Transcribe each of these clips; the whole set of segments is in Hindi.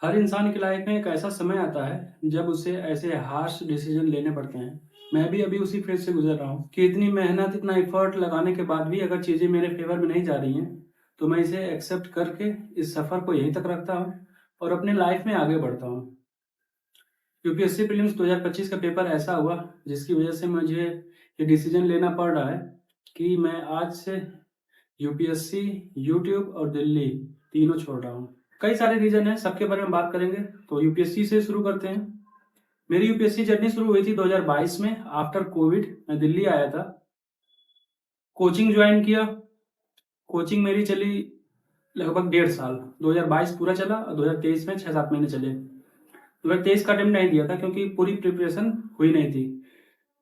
हर इंसान की लाइफ में एक ऐसा समय आता है जब उसे ऐसे हार्श डिसीजन लेने पड़ते हैं। मैं भी अभी उसी फेज से गुजर रहा हूँ कि इतनी मेहनत इतना एफर्ट लगाने के बाद भी अगर चीज़ें मेरे फेवर में नहीं जा रही हैं तो मैं इसे एक्सेप्ट करके इस सफ़र को यहीं तक रखता हूँ और अपने लाइफ में आगे बढ़ता हूँ। यूपीएससी प्रीलिम्स 2025 का पेपर ऐसा हुआ जिसकी वजह से मुझे ये डिसीजन लेना पड़ रहा है कि मैं आज से यूपीएससी, यूट्यूब और दिल्ली तीनों छोड़ रहा हूँ। कई सारे रीज़न हैं, सबके बारे में बात करेंगे। तो यूपीएससी से शुरू करते हैं। मेरी यूपीएससी जर्नी शुरू हुई थी 2022 में आफ्टर कोविड। मैं दिल्ली आया था, कोचिंग ज्वाइन किया। कोचिंग मेरी चली लगभग 1.5 साल। 2022 पूरा चला और 2023 में 6-7 महीने चले। 2023 का अटेम्प्ट नहीं दिया था क्योंकि पूरी प्रिपरेशन हुई नहीं थी।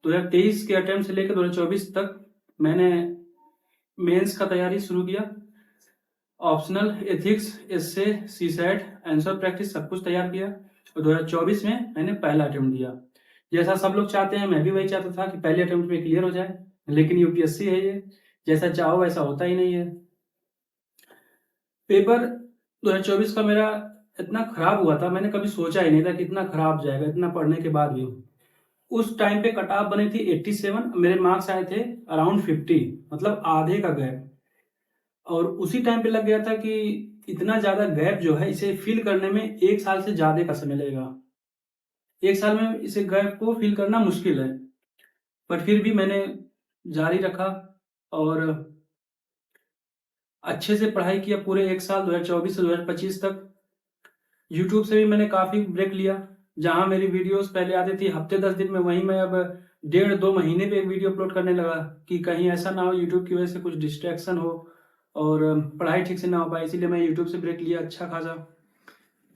2023 के अटेम्प्ट से लेकर 2024 तक मैंने मेंस का तैयारी शुरू किया। ऑप्शनल, एथिक्स, एस्से, सीसैट, आंसर प्रैक्टिस सब कुछ तैयार किया और 2024 में मैंने पहला अटेम्प्ट दिया। जैसा सब लोग चाहते हैं मैं भी वही चाहता था कि पहले अटेम्प्ट में क्लियर हो जाए, लेकिन यूपीएससी है ये, जैसा चाहो वैसा होता ही नहीं है। पेपर 2024 का मेरा इतना खराब हुआ था, मैंने कभी सोचा ही नहीं था कि इतना खराब जाएगा, इतना पढ़ने के बाद भी। उस टाइम पे कट ऑफ बनी थी 87, मेरे मार्क्स आए थे अराउंड 50, मतलब आधे का गैप। और उसी टाइम पे लग गया था कि इतना ज़्यादा गैप जो है इसे फिल करने में 1 साल से ज़्यादा का समय लगेगा। 1 साल में इसे गैप को फिल करना मुश्किल है। पर फिर भी मैंने जारी रखा और अच्छे से पढ़ाई किया पूरे 1 साल 2024 से 2025 तक। यूट्यूब से भी मैंने काफ़ी ब्रेक लिया। जहाँ मेरी वीडियोज़ पहले आती थी हफ़्ते 10 दिन में, वहीं मैं अब 1.5-2 महीने पे एक वीडियो अपलोड करने लगा कि कहीं ऐसा ना हो यूट्यूब की वजह से कुछ डिस्ट्रैक्शन हो और पढ़ाई ठीक से ना हो पाए, इसीलिए मैं यूट्यूब से ब्रेक लिया अच्छा खासा।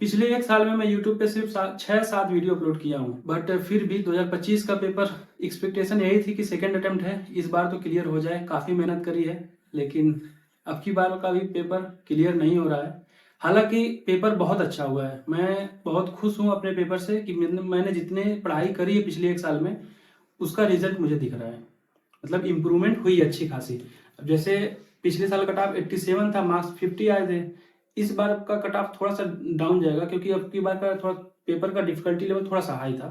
पिछले 1 साल में मैं यूट्यूब पे सिर्फ 6-7 वीडियो अपलोड किया हूँ, बट फिर भी 2025 का पेपर एक्सपेक्टेशन यही थी कि सेकंड अटेम्प्ट है, इस बार तो क्लियर हो जाए। काफ़ी मेहनत करी है, लेकिन अब की बार का भी पेपर क्लियर नहीं हो रहा है। हालांकि पेपर बहुत अच्छा हुआ है, मैं बहुत खुश हूँ अपने पेपर से कि मैंने जितने पढ़ाई करी है पिछले 1 साल में उसका रिजल्ट मुझे दिख रहा है। मतलब इम्प्रूवमेंट हुई अच्छी खासी। अब जैसे पिछले साल कट ऑफ 87 था, मार्क्स 50 आए थे। इस बार का कट ऑफ थोड़ा सा डाउन जाएगा क्योंकि अब की बार का थोड़ा पेपर का डिफिकल्टी लेवल थोड़ा सा हाई था,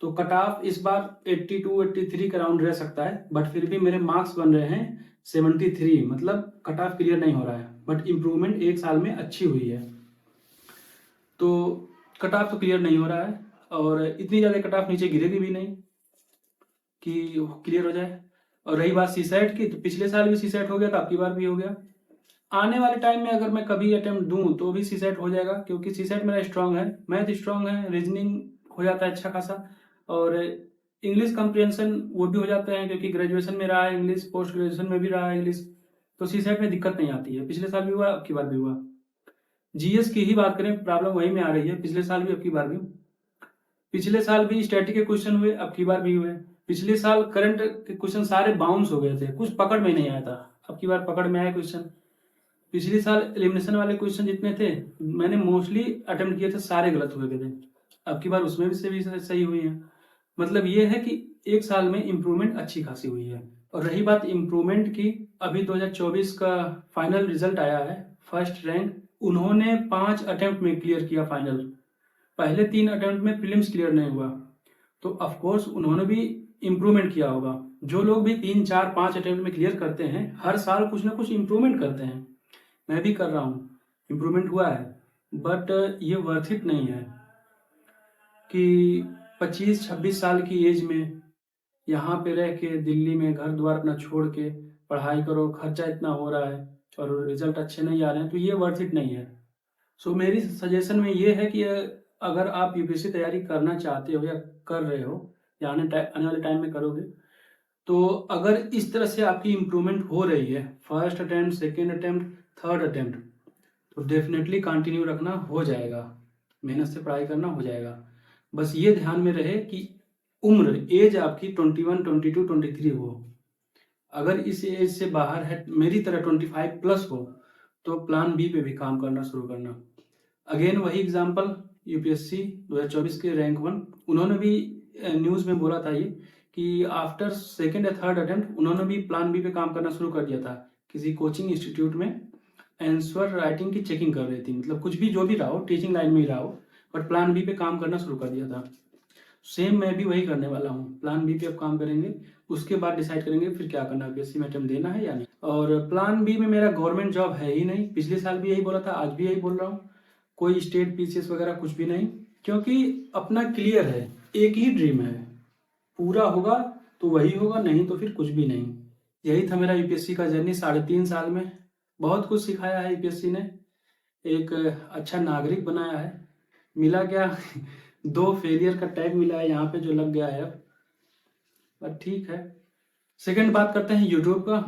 तो कट ऑफ इस बार 82-83 के अराउंड रह सकता है। बट फिर भी मेरे मार्क्स बन रहे हैं 73, मतलब कट ऑफ क्लियर नहीं हो रहा है, बट इम्प्रूवमेंट 1 साल में अच्छी हुई है। तो कट ऑफ तो क्लियर नहीं हो रहा है और इतनी ज़्यादा कट ऑफ नीचे गिरेगी भी नहीं कि क्लियर हो जाए। और रही बात सीसैट की, तो पिछले साल भी सीसैट हो गया था, अब की बार भी हो गया। आने वाले टाइम में अगर मैं कभी अटेम्प्ट दूं तो भी सीसेट हो जाएगा क्योंकि सीसेट मेरा स्ट्रांग है, मैथ स्ट्रांग है, रीजनिंग हो जाता है अच्छा खासा और इंग्लिश कम्प्रिहेंशन वो भी हो जाते हैं क्योंकि ग्रेजुएशन में रहा है इंग्लिश, पोस्ट ग्रेजुएशन में भी रहा है इंग्लिश। तो सीसेट में दिक्कत नहीं आती है, पिछले साल भी हुआ, अब की बार भी हुआ। जीएस की ही बात करें, प्रॉब्लम वही में आ रही है, पिछले साल भी अब की बार भी। पिछले साल भी स्टैटिक के क्वेश्चन हुए, अब की बार भी हुए। पिछले साल करंट के क्वेश्चन सारे बाउंस हो गए थे, कुछ पकड़ में नहीं आया था, अब की बार पकड़ में आए क्वेश्चन। पिछले साल एलिमिनेशन वाले क्वेश्चन जितने थे मैंने मोस्टली अटेम्प्ट किए थे, सारे गलत हुए थे, अब की बार उसमें भी से भी सही हुई है। मतलब ये है कि 1 साल में इम्प्रूवमेंट अच्छी खासी हुई है। और रही बात इम्प्रूवमेंट की, अभी 2024 का फाइनल रिजल्ट आया है, फर्स्ट रैंक उन्होंने 5 अटेम्प्ट में क्लियर किया फाइनल। पहले 3 अटेम्प्ट में प्रीलिम्स क्लियर नहीं हुआ, तो ऑफकोर्स उन्होंने भी इम्प्रूवमेंट किया होगा। जो लोग भी 3-4-5 अटेम्प्ट में क्लियर करते हैं हर साल कुछ ना कुछ इम्प्रूवमेंट करते हैं, मैं भी कर रहा हूँ, इम्प्रूवमेंट हुआ है। बट ये वर्थ इट नहीं है कि 25-26 साल की एज में यहाँ पे रह के दिल्ली में घर द्वार अपना छोड़ के पढ़ाई करो, खर्चा इतना हो रहा है और रिजल्ट अच्छे नहीं आ रहे हैं, तो ये वर्थ इट नहीं है। सो मेरी सजेशन में ये है कि अगर आप यूपीएससी तैयारी करना चाहते हो या कर रहे हो या आने वाले टाइम में करोगे, तो अगर इस तरह से आपकी इम्प्रूवमेंट हो रही है, first attempt, second attempt, third attempt, तो डेफिनेटली कंटिन्यू रखना, हो जाएगा। मेहनत से पढ़ाई करना हो जाएगा। बस ये ध्यान में रहे कि उम्र, एज आपकी 21, 22, 23 हो। अगर इस एज से बाहर है, मेरी तरह 25 प्लस हो, तो प्लान बी पे भी काम करना शुरू करना। अगेन वही एग्जांपल, यूपीएससी 2024 के रैंक 1, उन्होंने भी न्यूज़ में बोला था ये कि आफ्टर सेकेंड या थर्ड अटेम्प्ट उन्होंने भी प्लान बी पे काम करना शुरू कर दिया था किसी कोचिंग इंस्टीट्यूट में। आंसर राइटिंग की चेकिंग कर रही थी, मतलब कुछ भी जो भी रहा हो, टीचिंग लाइन में ही रहा हो, बट प्लान बी पे काम करना शुरू कर दिया था। सेम मैं भी वही करने वाला हूँ, प्लान बी पे अब काम करेंगे, उसके बाद डिसाइड करेंगे फिर क्या करना है, बीएससी में अटेम्प्ट देना है या नहीं। और प्लान बी में मेरा गवर्नमेंट जॉब है ही नहीं, पिछले साल भी यही बोला था, आज भी यही बोल रहा हूँ, कोई स्टेट पीसीएस वगैरह कुछ भी नहीं, क्योंकि अपना क्लियर है, एक ही ड्रीम है, पूरा होगा तो वही होगा, नहीं तो फिर कुछ भी नहीं। यही था मेरा यूपीएससी का जर्नी। 3.5 साल में बहुत कुछ सिखाया है यूपीएससी ने, एक अच्छा नागरिक बनाया है। मिला क्या 2 फेलियर का टैग मिला है यहाँ पे जो लग गया है अब, पर ठीक है। सेकंड बात करते हैं यूट्यूब का।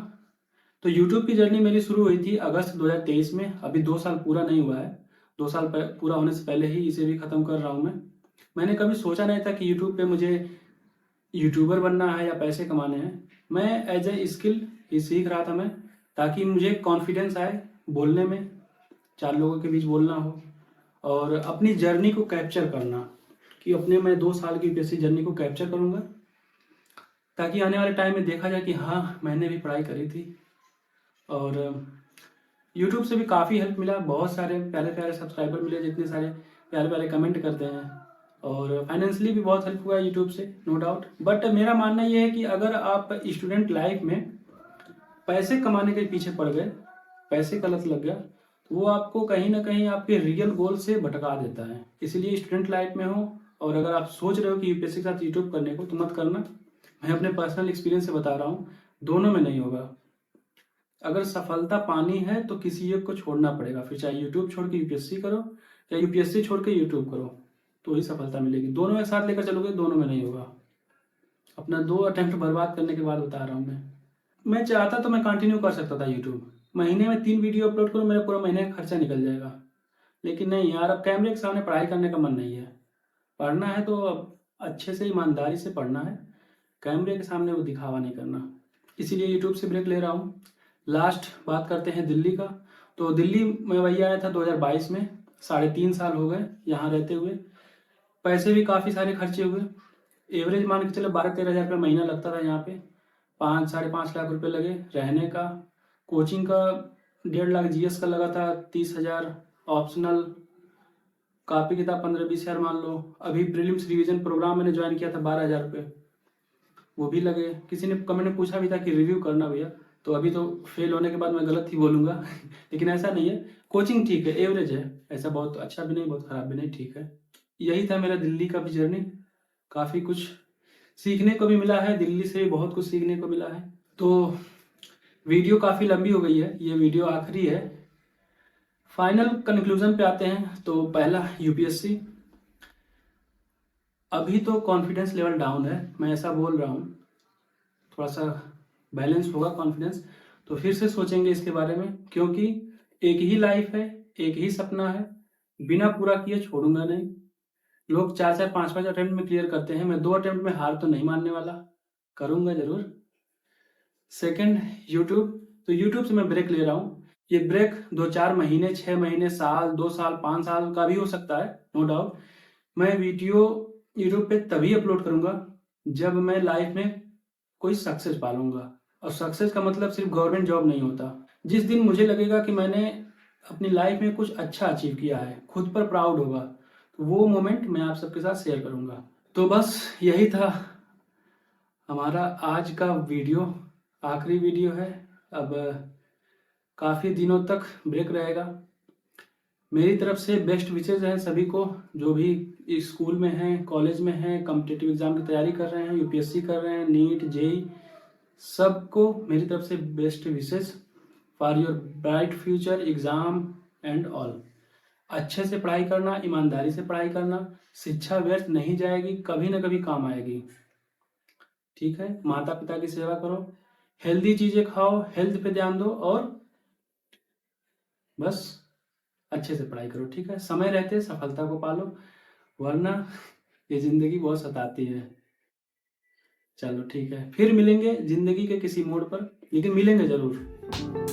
तो यूट्यूब की जर्नी मेरी शुरू हुई थी अगस्त 2023 में, अभी 2 साल पूरा नहीं हुआ है, 2 साल पूरा होने से पहले ही इसे भी ख़त्म कर रहा हूँ मैं। मैंने कभी सोचा नहीं था कि यूट्यूब पे मुझे यूट्यूबर बनना है या पैसे कमाने हैं। मैं एज ए स्किल ही सीख रहा था मैं, ताकि मुझे कॉन्फिडेंस आए बोलने में, 4 लोगों के बीच बोलना हो, और अपनी जर्नी को कैप्चर करना, कि अपने मैं 2 साल की यूपीएससी जर्नी को कैप्चर करूँगा, ताकि आने वाले टाइम में देखा जाए कि हाँ मैंने भी पढ़ाई करी थी। और यूट्यूब से भी काफ़ी हेल्प मिला, बहुत सारे प्यारे प्यारे सब्सक्राइबर मिले, जितने सारे प्यारे प्यारे कमेंट करते हैं, और फाइनेंशियली भी बहुत हेल्प हुआ है यूट्यूब से, नो डाउट। बट मेरा मानना ये है कि अगर आप स्टूडेंट लाइफ में पैसे कमाने के पीछे पड़ गए, पैसे का लत लग गया, तो वो आपको कहीं ना कहीं आपके रियल गोल से भटका देता है। इसलिए स्टूडेंट लाइफ में हो, और अगर आप सोच रहे हो कि यूपीएससी के साथ यूट्यूब करने को, तो मत करना। मैं अपने पर्सनल एक्सपीरियंस से बता रहा हूँ, दोनों में नहीं होगा। अगर सफलता पानी है तो किसी एक को छोड़ना पड़ेगा, फिर चाहे यूट्यूब छोड़ के यूपीएससी करो या यूपीएससी छोड़ के यूट्यूब करो, तो ही सफलता मिलेगी। दोनों एक साथ लेकर चलोगे, दोनों में नहीं होगा। अपना 2 अटेम्प्ट बर्बाद करने के बाद बता रहा हूँ मैं चाहता तो मैं कंटिन्यू कर सकता था यूट्यूब, महीने में 3 वीडियो अपलोड करूँ, मेरा पूरा महीने का खर्चा निकल जाएगा। लेकिन नहीं यार, अब कैमरे के सामने पढ़ाई करने का मन नहीं है। पढ़ना है तो अब अच्छे से ईमानदारी से पढ़ना है, कैमरे के सामने वो दिखावा नहीं करना। इसीलिए यूट्यूब से ब्रेक ले रहा हूँ। लास्ट बात करते हैं दिल्ली का। तो दिल्ली में वही आया था 2022 में, 3.5 साल हो गए यहाँ रहते हुए। पैसे भी काफ़ी सारे खर्चे हुए, एवरेज मान के चलो 12-13 हज़ार रुपये महीना लगता था यहाँ पे। 5-5.5 लाख रुपए लगे रहने का, कोचिंग का 1.5 लाख जीएस का लगा था, 30,000 ऑप्शनल, कॉपी किताब 15-20 हज़ार मान लो। अभी प्रीलिम्स रिवीजन प्रोग्राम मैंने ज्वाइन किया था, 12,000 रुपये वो भी लगे। किसी ने कमेंट में पूछा भी था कि रिव्यू करना भैया, तो अभी तो फेल होने के बाद मैं गलत ही बोलूँगा लेकिन ऐसा नहीं है, कोचिंग ठीक है, एवरेज है, ऐसा बहुत अच्छा भी नहीं बहुत ख़राब भी नहीं, ठीक है। यही था मेरा दिल्ली का भी जर्नी। काफ़ी कुछ सीखने को भी मिला है, दिल्ली से भी बहुत कुछ सीखने को मिला है। तो वीडियो काफ़ी लंबी हो गई है, ये वीडियो आखिरी है। फाइनल कंक्लूजन पे आते हैं। तो पहला यूपीएससी, अभी तो कॉन्फिडेंस लेवल डाउन है, मैं ऐसा बोल रहा हूँ, थोड़ा सा बैलेंस होगा कॉन्फिडेंस, तो फिर से सोचेंगे इसके बारे में, क्योंकि एक ही लाइफ है, एक ही सपना है, बिना पूरा किए छोड़ूंगा नहीं। लोग 4-4 5-5 अटेम्प्ट में क्लियर करते हैं, मैं 2 अटेम्प्ट में हार तो नहीं मानने वाला, करूंगा जरूर। सेकंड यूट्यूब, तो यूट्यूब से मैं ब्रेक ले रहा हूँ। ये ब्रेक 2-4 महीने, 6 महीने, साल, 2 साल, 5 साल का भी हो सकता है, नो डाउट। मैं वीडियो यूट्यूब पे तभी अपलोड करूंगा जब मैं लाइफ में कोई सक्सेस पालूंगा, और सक्सेस का मतलब सिर्फ गवर्नमेंट जॉब नहीं होता। जिस दिन मुझे लगेगा कि मैंने अपनी लाइफ में कुछ अच्छा अचीव किया है, खुद पर प्राउड होगा, तो वो मोमेंट मैं आप सबके साथ शेयर करूंगा। तो बस यही था हमारा आज का वीडियो, आखिरी वीडियो है। अब काफ़ी दिनों तक ब्रेक रहेगा। मेरी तरफ से बेस्ट विशेज हैं सभी को, जो भी स्कूल में हैं, कॉलेज में हैं, कॉम्पिटिटिव एग्जाम की तैयारी कर रहे हैं, यूपीएससी कर रहे हैं, नीट, जेई, सबको मेरी तरफ से best wishes for your bright future exam and all. अच्छे से पढ़ाई करना, ईमानदारी से पढ़ाई करना, शिक्षा व्यर्थ नहीं जाएगी, कभी ना कभी काम आएगी, ठीक है। माता पिता की सेवा करो, हेल्दी चीज़ें खाओ, हेल्थ पे ध्यान दो, और बस अच्छे से पढ़ाई करो, ठीक है। समय रहते सफलता को पालो, वरना ये जिंदगी बहुत सताती है। चलो ठीक है, फिर मिलेंगे जिंदगी के किसी मोड़ पर, लेकिन मिलेंगे जरूर।